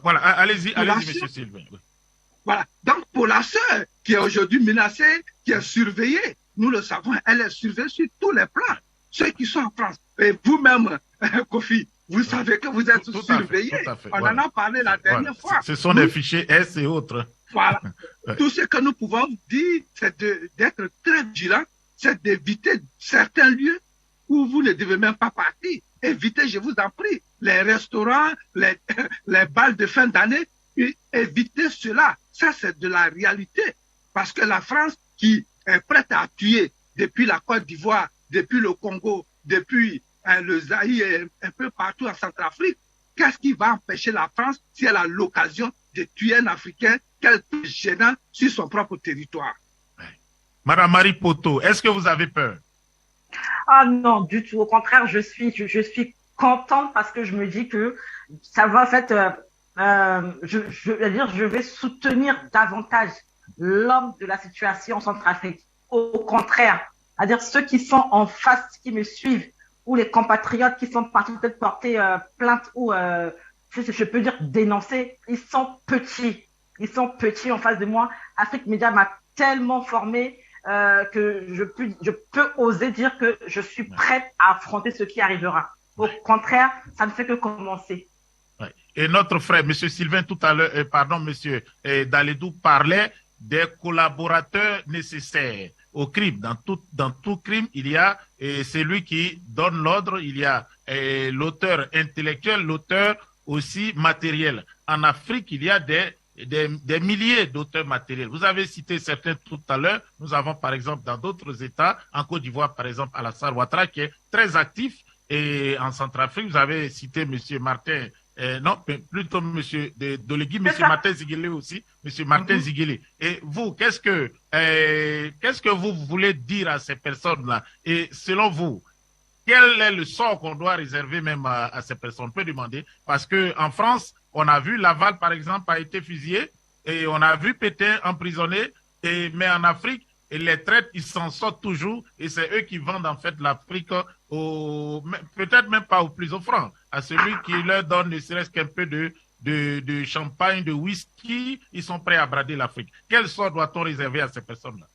Voilà, allez-y, pour la allez-y, sœur, monsieur Sylvain. Oui. voilà. Donc, pour la sœur qui est aujourd'hui menacée, qui est surveillée, nous le savons, elle est surveillée sur tous les plans. Ceux qui sont en France, et vous-même, Kofi, vous Oui. savez que vous êtes surveillé. Tout à fait, On en voilà. a parlé la Voilà. dernière fois. Ce sont des Nous, fichiers S et autres. voilà. Ouais. Tout ce que nous pouvons dire, c'est d'être très vigilant, c'est d'éviter certains lieux où vous ne devez même pas partir. Évitez, je vous en prie, les restaurants, les balles de fin d'année, évitez cela. Ça, c'est de la réalité. Parce que la France, qui est prête à tuer depuis la Côte d'Ivoire, depuis le Congo, depuis le Zaïre, un peu partout en Centrafrique, qu'est-ce qui va empêcher la France, si elle a l'occasion de tuer un Africain, quelque gênant sur son propre territoire? Madame Marie Poto, est-ce que vous avez peur? Ah non, du tout. Au contraire, je suis contente parce que je me dis que ça va en fait, je veux dire, je vais soutenir davantage l'homme de la situation en Centrafrique. Au contraire, c'est-à-dire ceux qui sont en face, qui me suivent, ou les compatriotes qui sont partis peut-être porter plainte ou, je peux dire dénoncer, ils sont petits. Ils sont petits en face de moi. Afrique Média m'a tellement formé que je peux oser dire que je suis prête à affronter ce qui arrivera. Au contraire, ça ne fait que commencer. Ouais. Et notre frère, M. Sylvain, tout à l'heure, pardon, M. Daledou, parlait des collaborateurs nécessaires au crime. Dans tout crime, il y a celui qui donne l'ordre, il y a l'auteur intellectuel, l'auteur aussi matériel. En Afrique, il y a des milliers d'auteurs matériels. Vous avez cité certains tout à l'heure. Nous avons, par exemple, dans d'autres États, en Côte d'Ivoire, par exemple, Alassane Ouattara, qui est très actif. Et en Centrafrique, vous avez cité M. Martin, non, plutôt M. Dolegui, M. Martin Ziguélé aussi, M. Martin Ziguélé. Et vous, qu'est-ce que vous voulez dire à ces personnes-là? Et selon vous, quel est le sort qu'on doit réserver même à ces personnes? On peut demander, parce qu'en France, on a vu Laval, par exemple, a été fusillé, et on a vu Pétain emprisonné, mais en Afrique, les traites, ils s'en sortent toujours, et c'est eux qui vendent en fait l'Afrique peut-être même pas au plus offrant, à celui qui leur donne ne serait-ce qu'un peu de champagne, de whisky, ils sont prêts à brader l'Afrique. Quel sort doit-on réserver à ces personnes-là?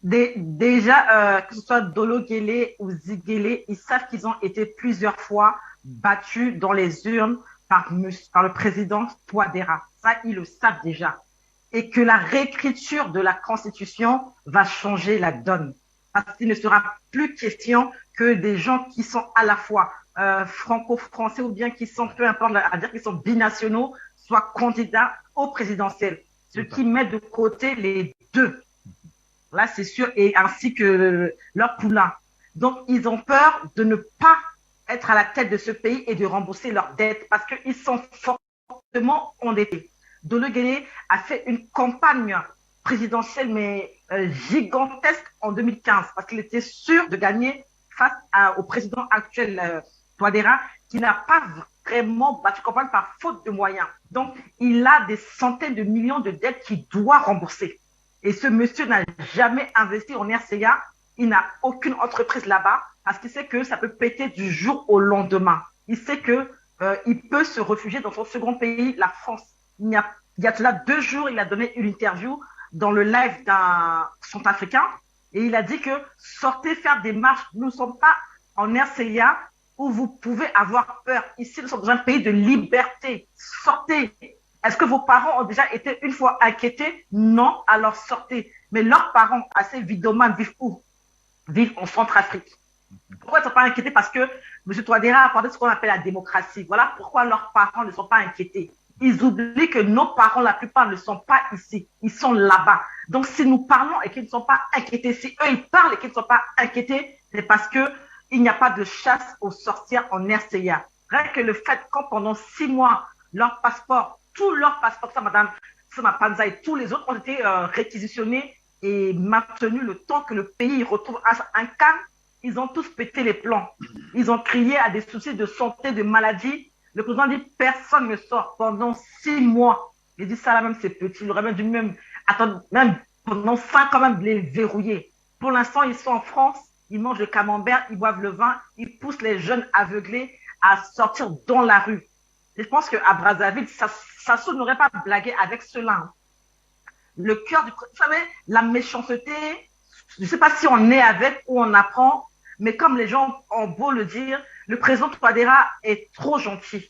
Déjà, que ce soit Dolo Guélé ou Ziguélé, ils savent qu'ils ont été plusieurs fois battus dans les urnes par le président Touadéra. Ça, ils le savent déjà. Et que la réécriture de la Constitution va changer la donne. Parce qu'il ne sera plus question que des gens qui sont à la fois franco-français ou bien qui sont, peu importe, à dire qu'ils sont binationaux, soient candidats au présidentiel. Ce qui met de côté les deux. Là, c'est sûr, et ainsi que leur poulain. Donc, ils ont peur de ne pas être à la tête de ce pays et de rembourser leurs dettes parce qu'ils sont fortement endettés. Dolo Guélé a fait une campagne présidentielle, mais gigantesque en 2015 parce qu'il était sûr de gagner face au président actuel, Touadéra, qui n'a pas vraiment battu campagne par faute de moyens. Donc, il a des centaines de millions de dettes qu'il doit rembourser. Et ce monsieur n'a jamais investi en RCA. Il n'a aucune entreprise là-bas parce qu'il sait que ça peut péter du jour au lendemain. Il sait que il peut se réfugier dans son second pays, la France. Il y a cela 2 jours, il a donné une interview dans le live d'un Centrafricain et il a dit que sortez faire des marches. Nous ne sommes pas en RCA où vous pouvez avoir peur. Ici, nous sommes dans un pays de liberté. Sortez. Est-ce que vos parents ont déjà été une fois inquiétés? Non, alors sortez. Mais leurs parents, assez vidomanes, vivent où? Vivent en Centrafrique. Pourquoi ils ne sont pas inquiétés? Parce que M. Touadéra a apporté ce qu'on appelle la démocratie. Voilà pourquoi leurs parents ne sont pas inquiétés. Ils oublient que nos parents, la plupart, ne sont pas ici. Ils sont là-bas. Donc, si nous parlons et qu'ils ne sont pas inquiétés, si eux, ils parlent et qu'ils ne sont pas inquiétés, c'est parce qu'il n'y a pas de chasse aux sorcières en RCA. Rien que le fait qu'en pendant 6 mois, leur passeport, tous leurs passeports, ça, Madame Sama Panza et tous les autres ont été réquisitionnés et maintenus le temps que le pays retrouve un calme. Ils ont tous pété les plombs. Ils ont crié à des soucis de santé, de maladie. Le président dit personne ne sort pendant 6 mois. Il dit ça là même, c'est petit. Il aurait même dû attendre, même pendant 5 ans, même les verrouiller. Pour l'instant, ils sont en France, ils mangent le camembert, ils boivent le vin, ils poussent les jeunes aveuglés à sortir dans la rue. Je pense qu'à Brazzaville, Sassou n'aurait pas blagué avec cela. Le cœur du... Vous savez, la méchanceté, je ne sais pas si on est avec ou on apprend, mais comme les gens ont beau le dire, le président Touadéra est trop gentil.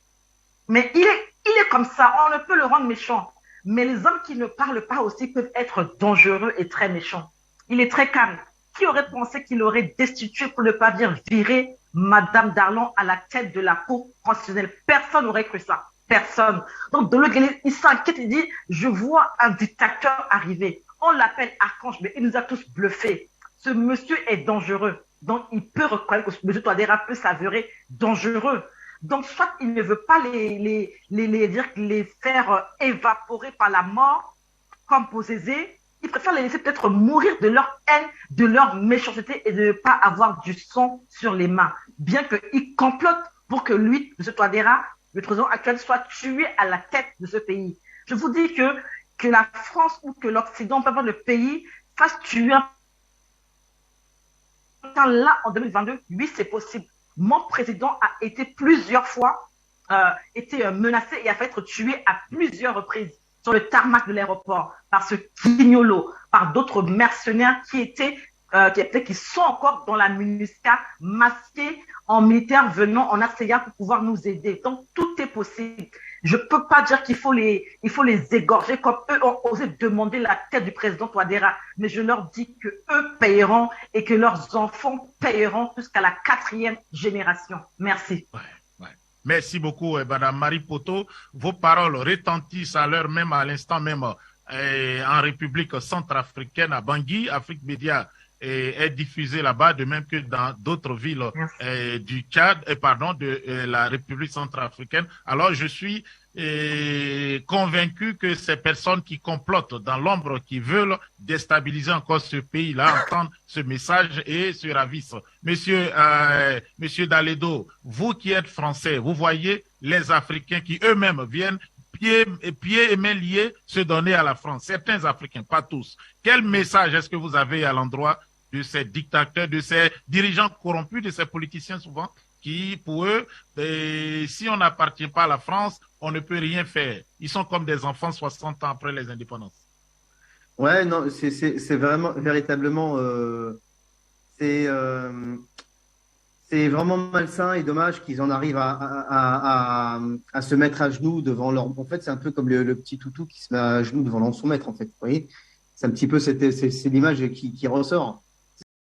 Mais il est comme ça, on ne peut le rendre méchant. Mais les hommes qui ne parlent pas aussi peuvent être dangereux et très méchants. Il est très calme. Qui aurait pensé qu'il aurait destitué, pour ne pas dire viré, Madame Darlan à la tête de la Cour constitutionnelle? Personne n'aurait cru ça. Personne. Donc, Dolo Guélé, il s'inquiète, il dit, je vois un dictateur arriver. On l'appelle Archange, mais il nous a tous bluffés. Ce monsieur est dangereux. Donc, il peut reconnaître que M. Touadéra peut s'avérer dangereux. Donc, soit il ne veut pas les faire évaporer par la mort, comme Possézé, il préfère les laisser peut-être mourir de leur haine, de leur méchanceté et de ne pas avoir du sang sur les mains. Bien qu'il complote pour que lui, M. Touadéra, le président actuel, soit tué à la tête de ce pays. Je vous dis que la France ou que l'Occident, peu importe le pays, fasse tuer là en 2022, oui, c'est possible. Mon président a été plusieurs fois menacé et a fait être tué à plusieurs reprises sur le tarmac de l'aéroport par ce Quignolo, par d'autres mercenaires qui sont encore dans la MINUSCA, masqués en militaires venant en ACA pour pouvoir nous aider. Donc, tout est possible. Je ne peux pas dire qu'il faut les égorger comme eux ont osé demander la tête du président Touadéra, mais je leur dis que eux payeront et que leurs enfants payeront jusqu'à la 4e génération. Merci. Ouais. Merci beaucoup, Madame Marie Poto. Vos paroles retentissent à l'heure même, à l'instant même, en République centrafricaine, à Bangui. Afrique Média est diffusée là-bas, de même que dans d'autres villes du Tchad, de la République centrafricaine. Alors, je suis convaincu que ces personnes qui complotent dans l'ombre, qui veulent déstabiliser encore ce pays-là, entendent ce message et se ravissent. Monsieur Dalédo, vous qui êtes français, vous voyez les Africains qui eux-mêmes viennent pieds et mains liés se donner à la France. Certains Africains, pas tous. Quel message est-ce que vous avez à l'endroit de ces dictateurs, de ces dirigeants corrompus, de ces politiciens souvent, qui, pour eux, si on n'appartient pas à la France, on ne peut rien faire. Ils sont comme des enfants 60 ans après les indépendances. Ouais, non, c'est vraiment, véritablement, c'est vraiment malsain et dommage qu'ils en arrivent à se mettre à genoux devant leur... En fait, c'est un peu comme le petit toutou qui se met à genoux devant son maître, en fait. Vous voyez, c'est un petit peu c'est l'image qui ressort.